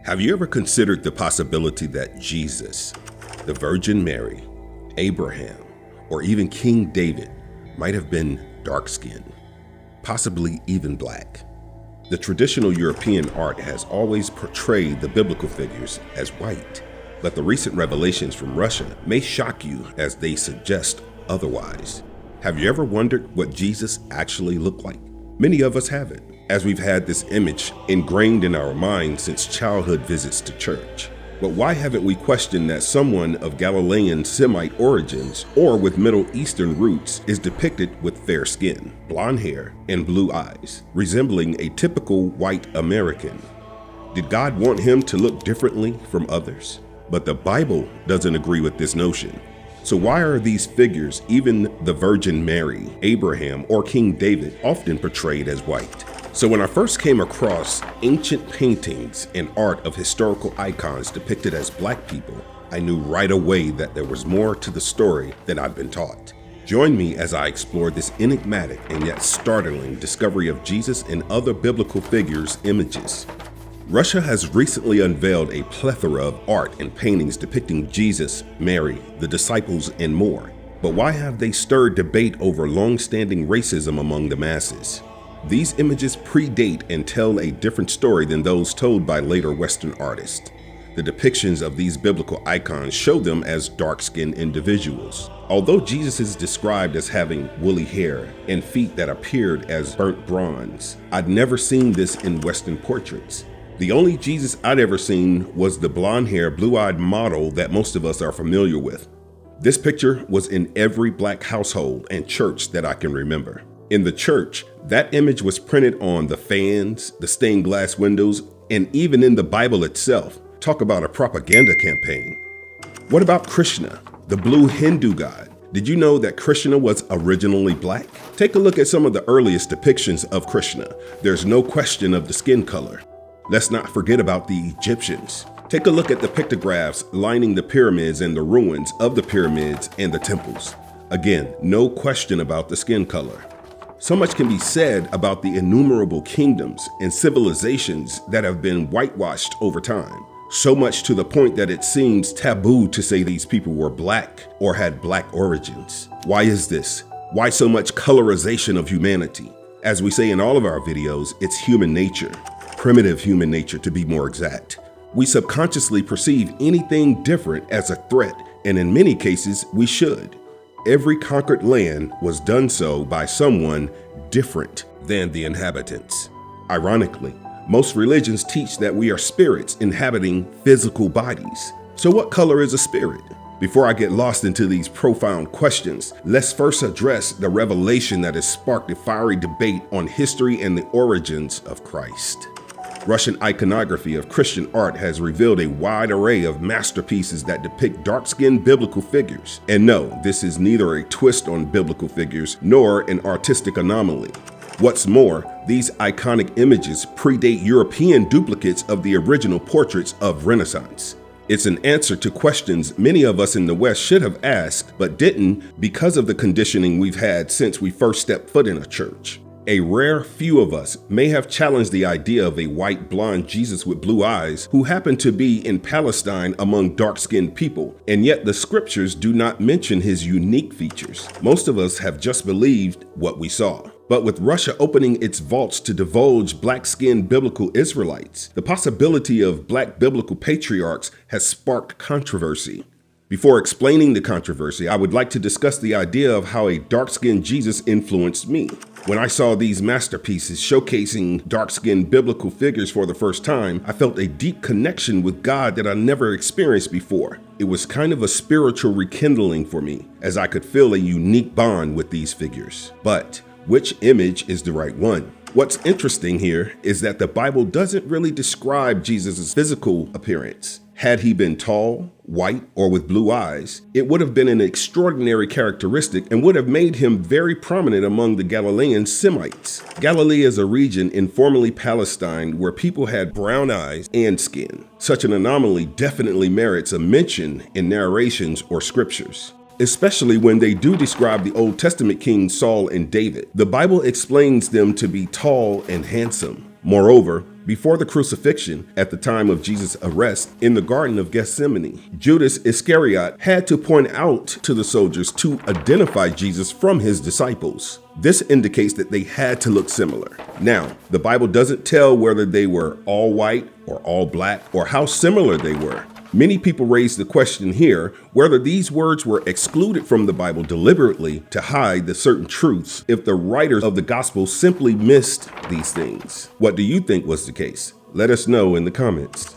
Have you ever considered the possibility that Jesus, the Virgin Mary, Abraham, or even King David might have been dark-skinned, possibly even black? The traditional European art has always portrayed the biblical figures as white, but the recent revelations from Russia may shock you as they suggest otherwise. Have you ever wondered what Jesus actually looked like? Many of us haven't, as we've had this image ingrained in our minds since childhood visits to church. But why haven't we questioned that someone of Galilean Semite origins or with Middle Eastern roots is depicted with fair skin, blonde hair, and blue eyes, resembling a typical white American? Did God want him to look differently from others? But the Bible doesn't agree with this notion. So why are these figures, even the Virgin Mary, Abraham, or King David, often portrayed as white? So when I first came across ancient paintings and art of historical icons depicted as black people, I knew right away that there was more to the story than I'd been taught. Join me as I explore this enigmatic and yet startling discovery of Jesus and other biblical figures' images. Russia has recently unveiled a plethora of art and paintings depicting Jesus, Mary, the disciples, and more. But why have they stirred debate over long-standing racism among the masses? These images predate and tell a different story than those told by later Western artists. The depictions of these biblical icons show them as dark-skinned individuals. Although Jesus is described as having woolly hair and feet that appeared as burnt bronze, I'd never seen this in Western portraits. The only Jesus I'd ever seen was the blonde-hair, blue-eyed model that most of us are familiar with. This picture was in every black household and church that I can remember. In the church, that image was printed on the fans, the stained glass windows, and even in the Bible itself. Talk about a propaganda campaign. What about Krishna, the blue Hindu god? Did you know that Krishna was originally black? Take a look at some of the earliest depictions of Krishna. There's no question of the skin color. Let's not forget about the Egyptians. Take a look at the pictographs lining the pyramids and the ruins of the pyramids and the temples. Again, no question about the skin color. So much can be said about the innumerable kingdoms and civilizations that have been whitewashed over time. So much to the point that it seems taboo to say these people were black or had black origins. Why is this? Why so much colorization of humanity? As we say in all of our videos, it's human nature. Primitive human nature, to be more exact. We subconsciously perceive anything different as a threat, and in many cases, we should. Every conquered land was done so by someone different than the inhabitants. Ironically, most religions teach that we are spirits inhabiting physical bodies. So what color is a spirit? Before I get lost into these profound questions, let's first address the revelation that has sparked a fiery debate on history and the origins of Christ. Russian iconography of Christian art has revealed a wide array of masterpieces that depict dark-skinned biblical figures. And no, this is neither a twist on biblical figures nor an artistic anomaly. What's more, these iconic images predate European duplicates of the original portraits of Renaissance. It's an answer to questions many of us in the West should have asked, but didn't because of the conditioning we've had since we first stepped foot in a church. A rare few of us may have challenged the idea of a white blonde Jesus with blue eyes who happened to be in Palestine among dark-skinned people, and yet the scriptures do not mention his unique features. Most of us have just believed what we saw. But with Russia opening its vaults to divulge black-skinned biblical Israelites, the possibility of black biblical patriarchs has sparked controversy. Before explaining the controversy, I would like to discuss the idea of how a dark-skinned Jesus influenced me. When I saw these masterpieces showcasing dark-skinned biblical figures for the first time, I felt a deep connection with God that I never experienced before. It was kind of a spiritual rekindling for me, as I could feel a unique bond with these figures. But which image is the right one? What's interesting here is that the Bible doesn't really describe Jesus' physical appearance. Had he been tall, white, or with blue eyes, it would have been an extraordinary characteristic and would have made him very prominent among the Galilean Semites. Galilee is a region in formerly Palestine where people had brown eyes and skin. Such an anomaly definitely merits a mention in narrations or scriptures, especially when they do describe the Old Testament kings Saul and David. The Bible explains them to be tall and handsome. Moreover, Before the crucifixion, at the time of Jesus' arrest in the Garden of Gethsemane, Judas Iscariot had to point out to the soldiers to identify Jesus from his disciples. This indicates that they had to look similar. Now, the Bible doesn't tell whether they were all white or all black or how similar they were. Many people raise the question here whether these words were excluded from the Bible deliberately to hide the certain truths if the writers of the gospel simply missed these things. What do you think was the case? Let us know in the comments.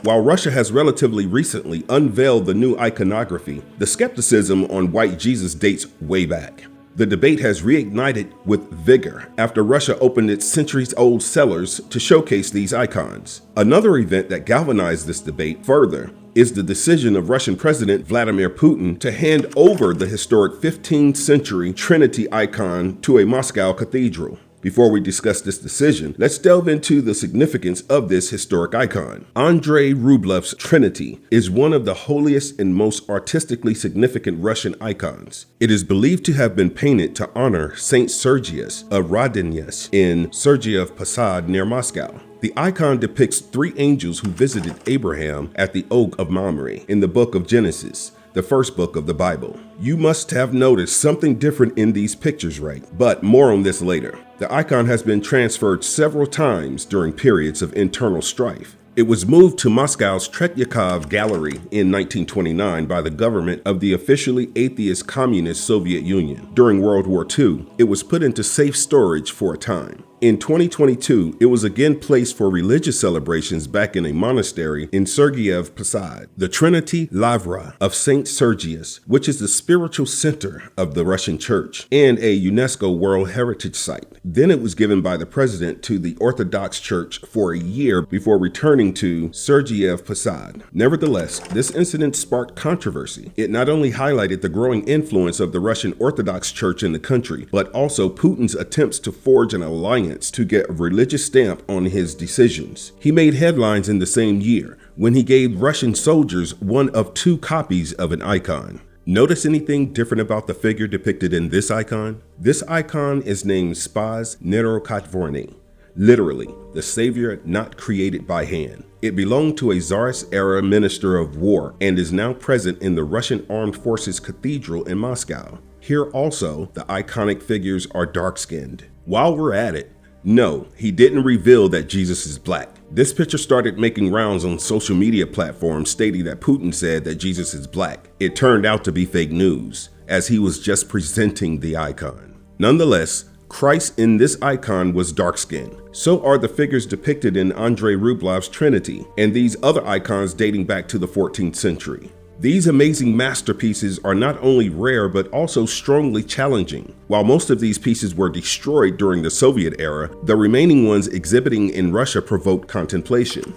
While Russia has relatively recently unveiled the new iconography, the skepticism on white Jesus dates way back. The debate has reignited with vigor after Russia opened its centuries-old cellars to showcase these icons. Another event that galvanized this debate further is the decision of Russian President Vladimir Putin to hand over the historic 15th century Trinity icon to a Moscow cathedral. Before we discuss this decision, let's delve into the significance of this historic icon. Andrei Rublev's Trinity is one of the holiest and most artistically significant Russian icons. It is believed to have been painted to honor Saint Sergius of Rodinyas in Sergiev Posad near Moscow. The icon depicts three angels who visited Abraham at the Oak of Mamre in the book of Genesis, the first book of the Bible. You must have noticed something different in these pictures, right? But more on this later. The icon has been transferred several times during periods of internal strife. It was moved to Moscow's Tretyakov Gallery in 1929 by the government of the officially atheist communist Soviet Union. During World War II, it was put into safe storage for a time. In 2022, it was again placed for religious celebrations back in a monastery in Sergiev Posad, the Trinity Lavra of Saint Sergius, which is the spiritual center of the Russian Church and a UNESCO World Heritage Site. Then it was given by the president to the Orthodox Church for a year before returning to Sergiev Posad. Nevertheless, this incident sparked controversy. It not only highlighted the growing influence of the Russian Orthodox Church in the country, but also Putin's attempts to forge an alliance to get a religious stamp on his decisions. He made headlines in the same year when he gave Russian soldiers one of two copies of an icon. Notice anything different about the figure depicted in this icon? This icon is named Spas Nerokotvorny, literally, the savior not created by hand. It belonged to a Tsarist-era minister of war and is now present in the Russian Armed Forces Cathedral in Moscow. Here also, the iconic figures are dark-skinned. While we're at it, no, he didn't reveal that Jesus is black. This picture started making rounds on social media platforms stating that Putin said that Jesus is black. It turned out to be fake news, as he was just presenting the icon. Nonetheless, Christ in this icon was dark-skinned. So are the figures depicted in Andrei Rublev's Trinity and these other icons dating back to the 14th century. These amazing masterpieces are not only rare but also strongly challenging. While most of these pieces were destroyed during the Soviet era, the remaining ones exhibiting in Russia provoked contemplation.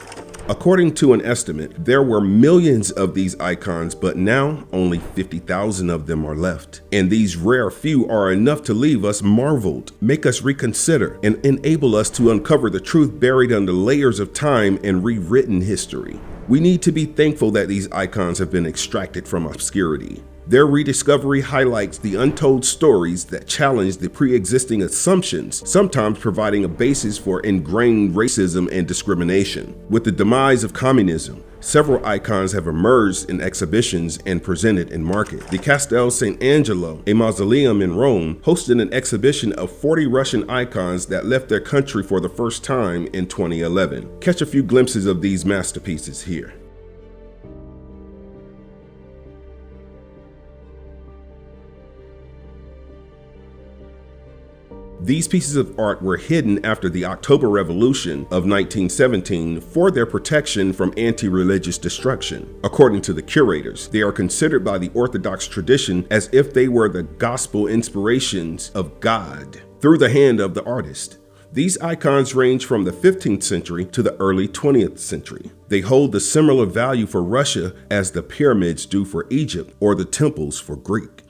According to an estimate, there were millions of these icons, but now only 50,000 of them are left. And these rare few are enough to leave us marveled, make us reconsider, and enable us to uncover the truth buried under layers of time and rewritten history. We need to be thankful that these icons have been extracted from obscurity. Their rediscovery highlights the untold stories that challenge the pre-existing assumptions, sometimes providing a basis for ingrained racism and discrimination. With the demise of communism, several icons have emerged in exhibitions and presented in market. The Castel Sant'Angelo, a mausoleum in Rome, hosted an exhibition of 40 Russian icons that left their country for the first time in 2011. Catch a few glimpses of these masterpieces here. These pieces of art were hidden after the October Revolution of 1917 for their protection from anti-religious destruction. According to the curators, they are considered by the Orthodox tradition as if they were the gospel inspirations of God through the hand of the artist. These icons range from the 15th century to the early 20th century. They hold the similar value for Russia as the pyramids do for Egypt or the temples for Greek.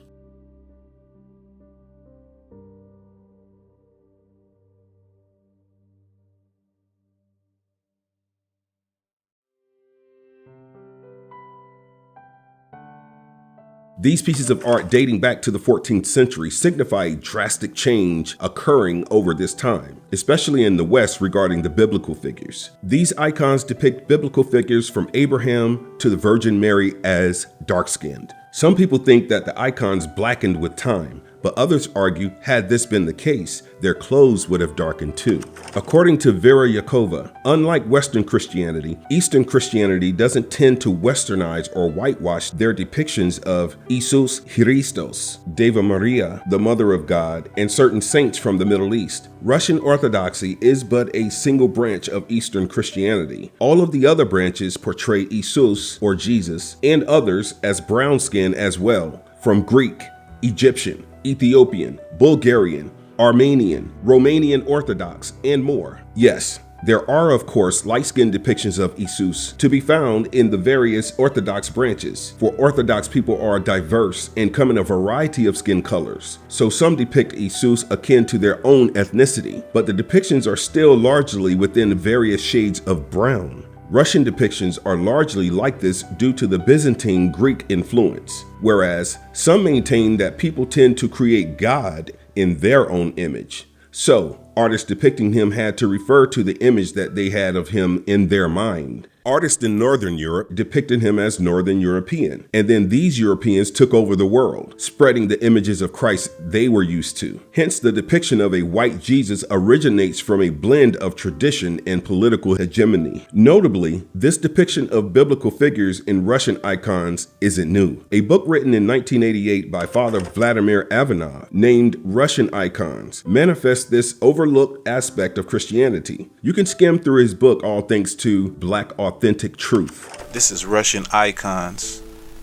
These pieces of art dating back to the 14th century signify a drastic change occurring over this time, especially in the West regarding the biblical figures. These icons depict biblical figures from Abraham to the Virgin Mary as dark-skinned. Some people think that the icons blackened with time, but others argue had this been the case, their clothes would have darkened too. According to Vera Yakova, unlike Western Christianity, Eastern Christianity doesn't tend to westernize or whitewash their depictions of Jesus Christos, Deva Maria, the Mother of God, and certain saints from the Middle East. Russian Orthodoxy is but a single branch of Eastern Christianity. All of the other branches portray Jesus or Jesus and others as brown skin as well, from Greek, Egyptian, Ethiopian, Bulgarian, Armenian, Romanian Orthodox, and more. Yes, there are of course light-skinned depictions of Jesus to be found in the various Orthodox branches, for Orthodox people are diverse and come in a variety of skin colors. So some depict Jesus akin to their own ethnicity, but the depictions are still largely within various shades of brown. Russian depictions are largely like this due to the Byzantine Greek influence, whereas some maintain that people tend to create God in their own image. So, artists depicting him had to refer to the image that they had of him in their mind. Artists in Northern Europe depicted him as Northern European, and then these Europeans took over the world, spreading the images of Christ they were used to. Hence, the depiction of a white Jesus originates from a blend of tradition and political hegemony. Notably, this depiction of biblical figures in Russian icons isn't new. A book written in 1988 by Father Vladimir Ivanov, named Russian Icons, manifests this overlooked aspect of Christianity. You can skim through his book, all thanks to Black Authentic Truth. This is Russian Icons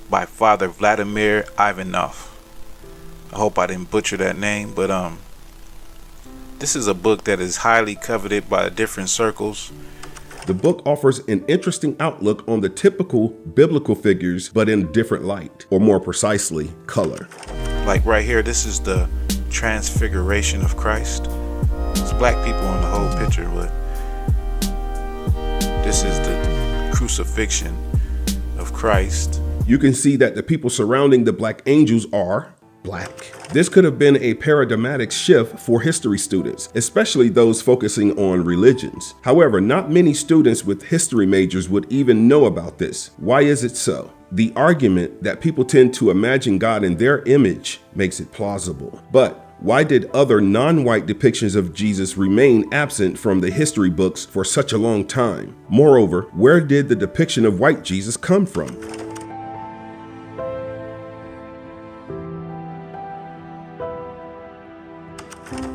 by Father Vladimir Ivanov. I hope I didn't butcher that name, but this is a book that is highly coveted by different circles. The book offers an interesting outlook on the typical biblical figures, but in a different light, or more precisely, color. Like right here, this is the transfiguration of Christ. It's black people in the whole picture, but this is the crucifixion of Christ. You can see that the people surrounding the black angels are black. This could have been a paradigmatic shift for history students, especially those focusing on religions. However, not many students with history majors would even know about this. Why is it so? The argument that people tend to imagine God in their image makes it plausible. But why did other non-white depictions of Jesus remain absent from the history books for such a long time? Moreover, where did the depiction of white Jesus come from?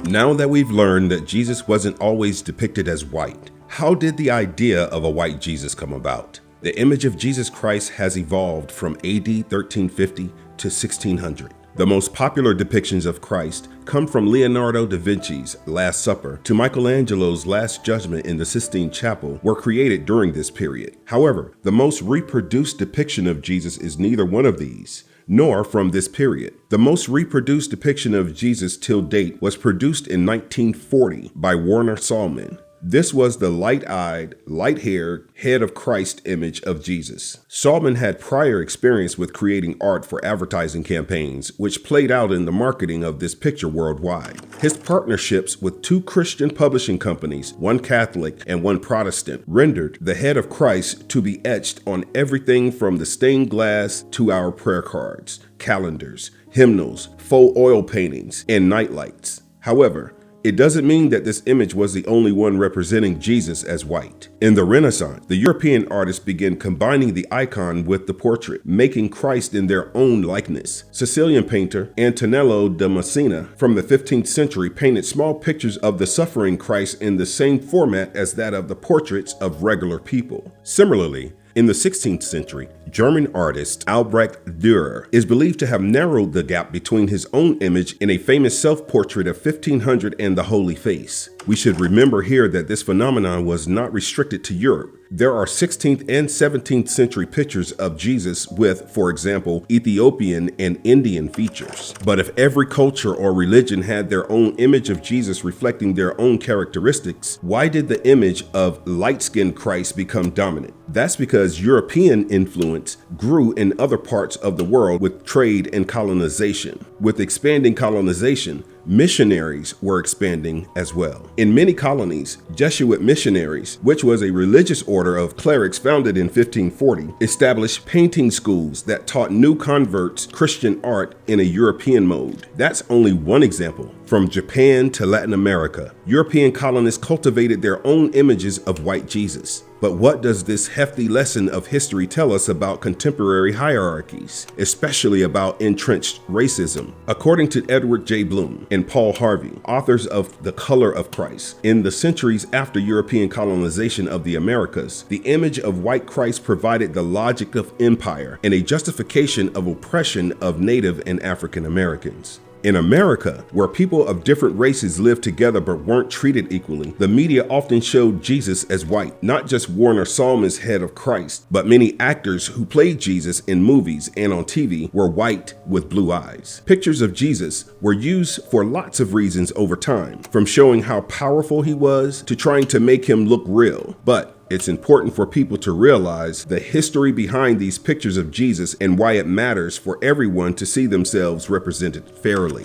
Now that we've learned that Jesus wasn't always depicted as white, how did the idea of a white Jesus come about? The image of Jesus Christ has evolved from AD 1350 to 1600. The most popular depictions of Christ come from Leonardo da Vinci's Last Supper to Michelangelo's Last Judgment in the Sistine Chapel were created during this period. However, the most reproduced depiction of Jesus is neither one of these, nor from this period. The most reproduced depiction of Jesus till date was produced in 1940 by Warner Sallman. This was the light-eyed, light-haired head of Christ image of Jesus. Sallman had prior experience with creating art for advertising campaigns, which played out in the marketing of this picture worldwide. His partnerships with two Christian publishing companies, one Catholic and one Protestant, rendered the head of Christ to be etched on everything from the stained glass to our prayer cards, calendars, hymnals, faux oil paintings, and nightlights. However, it doesn't mean that this image was the only one representing Jesus as white. In the Renaissance, the European artists began combining the icon with the portrait, making Christ in their own likeness. Sicilian painter Antonello da Messina from the 15th century painted small pictures of the suffering Christ in the same format as that of the portraits of regular people. Similarly, in the 16th century, German artist Albrecht Dürer is believed to have narrowed the gap between his own image and a famous self-portrait of 1500 and the Holy Face. We should remember here that this phenomenon was not restricted to Europe. There are 16th and 17th century pictures of Jesus with, for example, Ethiopian and Indian features. But if every culture or religion had their own image of Jesus reflecting their own characteristics, why did the image of light-skinned Christ become dominant? That's because European influence grew in other parts of the world with trade and colonization. With expanding colonization, missionaries were expanding as well. In many colonies, Jesuit missionaries, which was a religious order of clerics founded in 1540, established painting schools that taught new converts Christian art in a European mode. That's only one example. From Japan to Latin America, European colonists cultivated their own images of white Jesus. But what does this hefty lesson of history tell us about contemporary hierarchies, especially about entrenched racism? According to Edward J. Bloom and Paul Harvey, authors of The Color of Christ, in the centuries after European colonization of the Americas, the image of white Christ provided the logic of empire and a justification of oppression of Native and African Americans. In America, where people of different races lived together but weren't treated equally, the media often showed Jesus as white. Not just Warner Sallman's head of Christ, but many actors who played Jesus in movies and on TV were white with blue eyes. Pictures of Jesus were used for lots of reasons over time, from showing how powerful he was to trying to make him look real. But it's important for people to realize the history behind these pictures of Jesus and why it matters for everyone to see themselves represented fairly.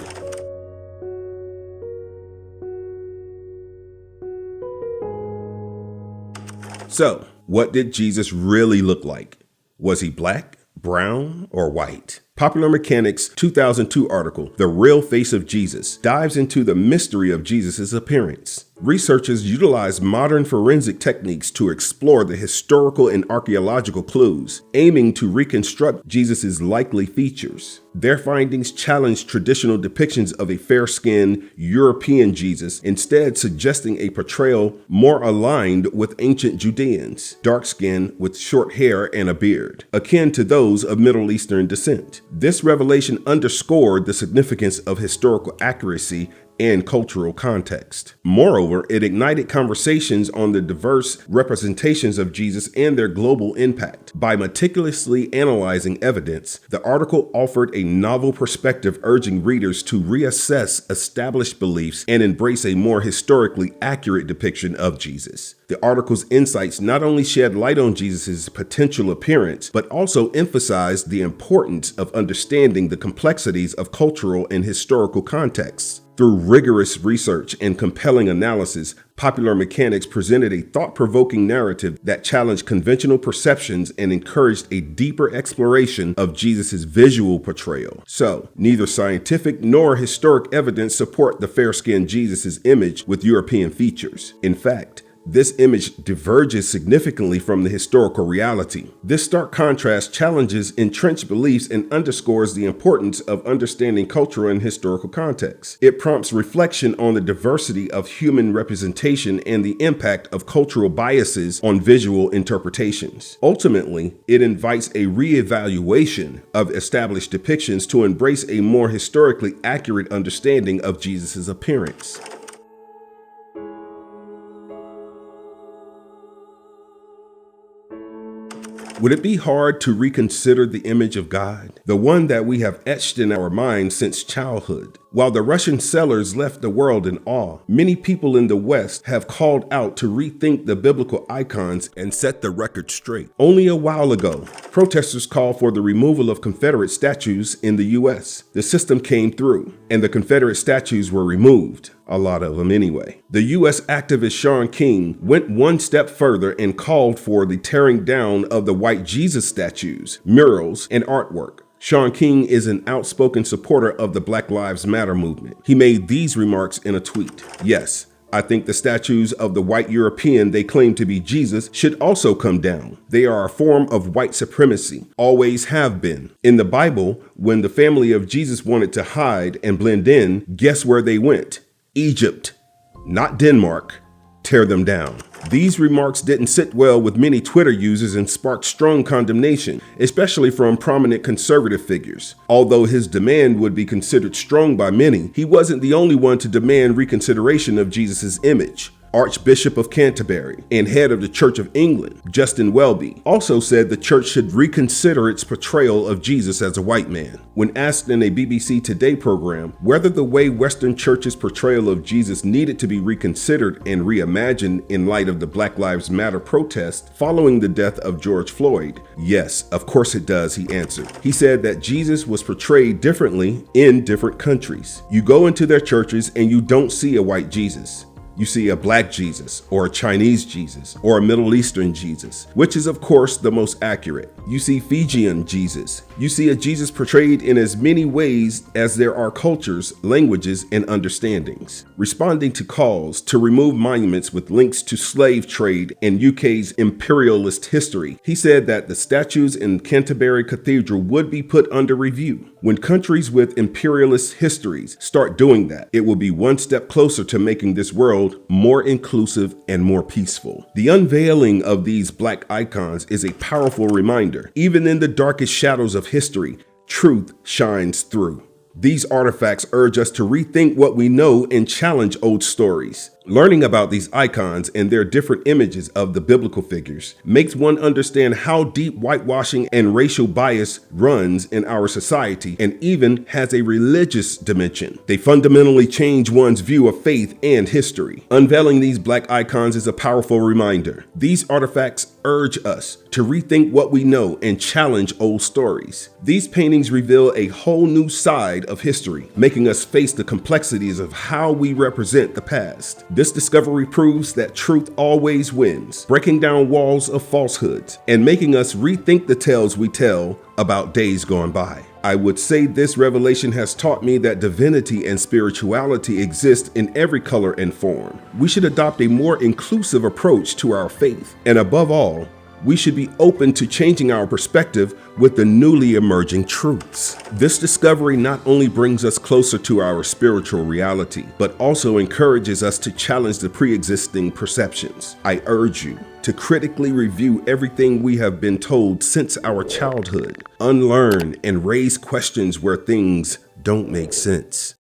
So, what did Jesus really look like? Was he black, brown, or white? Popular Mechanic's 2002 article, The Real Face of Jesus, dives into the mystery of Jesus' appearance. Researchers utilize modern forensic techniques to explore the historical and archaeological clues, aiming to reconstruct Jesus' likely features. Their findings challenge traditional depictions of a fair-skinned European Jesus, instead suggesting a portrayal more aligned with ancient Judeans, dark-skinned with short hair and a beard, akin to those of Middle Eastern descent. This revelation underscored the significance of historical accuracy and cultural context. Moreover, it ignited conversations on the diverse representations of Jesus and their global impact. By meticulously analyzing evidence, the article offered a novel perspective, urging readers to reassess established beliefs and embrace a more historically accurate depiction of Jesus. The article's insights not only shed light on Jesus' potential appearance, but also emphasized the importance of understanding the complexities of cultural and historical contexts. Through rigorous research and compelling analysis, Popular Mechanics presented a thought-provoking narrative that challenged conventional perceptions and encouraged a deeper exploration of Jesus' visual portrayal. So, neither scientific nor historic evidence support the fair-skinned Jesus' image with European features. In fact, this image diverges significantly from the historical reality. This stark contrast challenges entrenched beliefs and underscores the importance of understanding cultural and historical context. It prompts reflection on the diversity of human representation and the impact of cultural biases on visual interpretations. Ultimately, it invites a reevaluation of established depictions to embrace a more historically accurate understanding of Jesus' appearance. Would it be hard to reconsider the image of God, the one that we have etched in our minds since childhood? While the Russian sailors left the world in awe, many people in the West have called out to rethink the biblical icons and set the record straight. Only a while ago, protesters called for the removal of Confederate statues in the U.S. The system came through, and the Confederate statues were removed. A lot of them anyway. The U.S. activist Shaun King went one step further and called for the tearing down of the white Jesus statues, murals, and artwork. Shaun King is an outspoken supporter of the Black Lives Matter movement. He made these remarks in a tweet. Yes, I think the statues of the white European they claim to be Jesus should also come down. They are a form of white supremacy, always have been. In the Bible, when the family of Jesus wanted to hide and blend in, guess where they went? Egypt, not Denmark. tear them down. These remarks didn't sit well with many Twitter users and sparked strong condemnation, especially from prominent conservative figures. Although his demand would be considered strong by many, he wasn't the only one to demand reconsideration of Jesus' image. Archbishop of Canterbury and head of the Church of England, Justin Welby, also said the church should reconsider its portrayal of Jesus as a white man. When asked in a BBC Today program whether the way Western churches' portrayal of Jesus needed to be reconsidered and reimagined in light of the Black Lives Matter protest following the death of George Floyd, yes, of course it does, he answered. He said that Jesus was portrayed differently in different countries. You go into their churches and you don't see a white Jesus. You see a black Jesus, or a Chinese Jesus, or a Middle Eastern Jesus, which is of course the most accurate. You see Fijian Jesus. You see a Jesus portrayed in as many ways as there are cultures, languages, and understandings. Responding to calls to remove monuments with links to slave trade and UK's imperialist history, he said that the statues in Canterbury Cathedral would be put under review. When countries with imperialist histories start doing that, it will be one step closer to making this world more inclusive and more peaceful. The unveiling of these black icons is a powerful reminder. Even in the darkest shadows of history, truth shines through. These artifacts urge us to rethink what we know and challenge old stories. Learning about these icons and their different images of the biblical figures makes one understand how deep whitewashing and racial bias runs in our society and even has a religious dimension. They fundamentally change one's view of faith and history. Unveiling these black icons is a powerful reminder. These artifacts urge us to rethink what we know and challenge old stories. These paintings reveal a whole new side of history, making us face the complexities of how we represent the past. This discovery proves that truth always wins, breaking down walls of falsehoods and making us rethink the tales we tell about days gone by. I would say this revelation has taught me that divinity and spirituality exist in every color and form. We should adopt a more inclusive approach to our faith, and above all, we should be open to changing our perspective with the newly emerging truths. This discovery not only brings us closer to our spiritual reality, but also encourages us to challenge the pre-existing perceptions. I urge you to critically review everything we have been told since our childhood, unlearn and raise questions where things don't make sense.